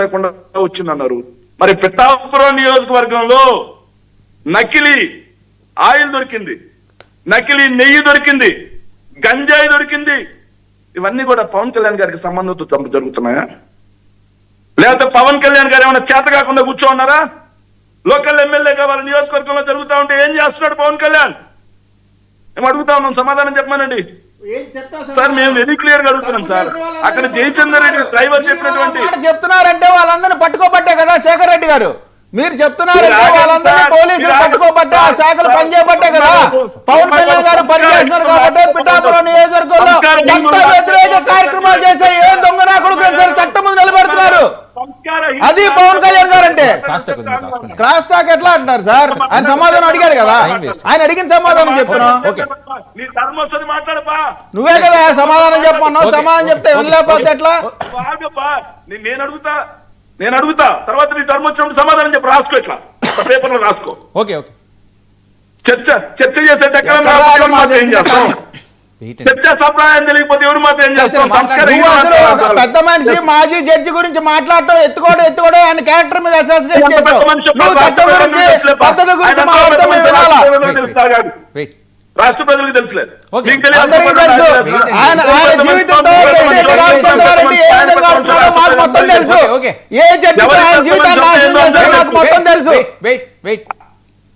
లేకుండా వచ్చిందన్నారు. మరి పిఠాపురం నియోజకవర్గంలో నకిలీ ఆయిల్ దొరికింది, నకిలీ నెయ్యి దొరికింది, గంజాయి దొరికింది. ఇవన్నీ కూడా పవన్ కళ్యాణ్ గారికి సంబంధంతో జరుగుతున్నాయా? లేకపోతే పవన్ కళ్యాణ్ గారు ఏమైనా చేత కాకుండా కూర్చోన్నారా? లోకల్ ఎమ్మెల్యేగా వాళ్ళ నియోజకవర్గంలో జరుగుతా ఉంటే ఏం చేస్తున్నాడు పవన్ కళ్యాణ్? మేము అడుగుతా ఉన్నాం, సమాధానం చెప్పమానండి సార్. మేము వెరీ క్లియర్ గా అడుగుతున్నాం సార్. అక్కడ జయచంద్ర రెడ్డి డ్రైవర్ చెప్పినటువంటి చెప్తున్నారంటే వాళ్ళందరినీ పట్టుకోబట్టే కదా శేఖర్ రెడ్డి గారు. మీరు చెప్తున్నారంటే వాళ్ళందరినీ పోలీసులు పట్టుకోబట్టే, ఆ శాఖలు పనిచేయబట్టే కదా పవన్ కళ్యాణ్ గారు పనిచేస్తున్నారు. కాబట్టి పిఠాపురం నియోజకవర్గంలో చట్ట వ్యతిరేక కార్యక్రమాలు చేసే ఏ దొంగ నా కొడుకు చట్టం ముందు నిలబెడుతున్నారు. అది పవన్ కళ్యాణ్ గారు అంటే. క్రాస్ టాక్ ఎట్లా అంటున్నారు సార్? ఆయన సమాధానం అడిగారు కదా, ఆయన అడిగిన సమాధానం చెప్తున్నావు. నువ్వే కదా సమాధానం చెప్పన్నావు, సమాధానం చెప్తే వినలేకపోతే ఎట్లా? నేను అడుగుతా తర్వాత నీ టర్మ్ వచ్చినప్పుడు సమాధానం చెప్పు, రాసుకో, ఇట్లా పేపర్ లో రాసుకో. Okay okay. చర్చ చేసేట ఏం చేస్తాం? చర్చా సంప్రదాయం తెలియకపోతే ఎవరు మాత్రం ఏం చేస్తాం? పెద్ద మనిషి మాజీ జడ్జి గురించి మాట్లాడటం ఎత్తుకోవడం ఆయన క్యారెక్టర్ మీద అసాసినేట్ చేస్తావు. పద్ధతి గురించి మాట్లాడటం వినాలా? రాష్ట్ర ప్రజలకు తెలుసులేదు, ఆయన జీవితంతో మొత్తం తెలుసు. ఏ జడ్జి ఆయన జీవితాన్ని నాశనం చేస్తారో నాకు మొత్తం తెలుసు.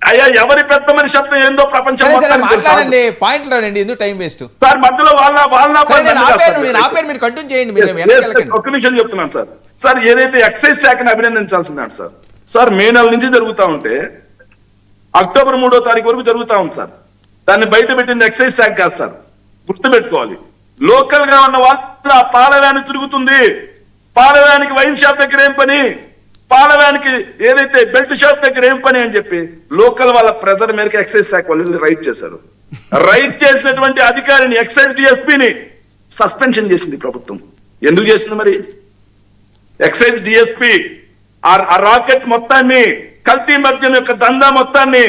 అయ్యా ఎవరి పెద్ద మనిషి శబ్దం ఏందో ప్రపంచం మాట్లాడండి, పాయింట్ రానండి, ఎందుకు టైం వేస్ట్ సార్? మధ్యలో ఒక్క నిమిషం చెప్తున్నాను సార్. సార్ ఏదైతే ఎక్సైజ్ శాఖను అభినందించాల్సిందండి సార్. సార్ మే నెల నుంచి జరుగుతా ఉంటే అక్టోబర్ 3వ తారీఖు వరకు జరుగుతా ఉంది సార్. దాన్ని బయట పెట్టింది ఎక్సైజ్ శాఖ కాదు సార్, గుర్తుపెట్టుకోవాలి. లోకల్ గా ఉన్న వాళ్ళు ఆ పాల వ్యాన్ తిరుగుతుంది, పాల వ్యాన్కి వైన్ షాప్ దగ్గర ఏం పని, పాల వ్యాన్కి ఏదైతే బెల్ట్ షాప్ దగ్గర ఏం పని అని చెప్పి లోకల్ వాళ్ళ ప్రెజర్ మేరకు ఎక్సైజ్ శాఖ వాళ్ళు రైడ్ చేశారు. రైడ్ చేసినటువంటి అధికారిని ఎక్సైజ్ డిఎస్పీని సస్పెన్షన్ చేసింది ప్రభుత్వం. ఎందుకు చేసింది మరి? ఎక్సైజ్ డిఎస్పీ ఆ రాకెట్ మొత్తాన్ని, కల్తీ మద్యం యొక్క దందా మొత్తాన్ని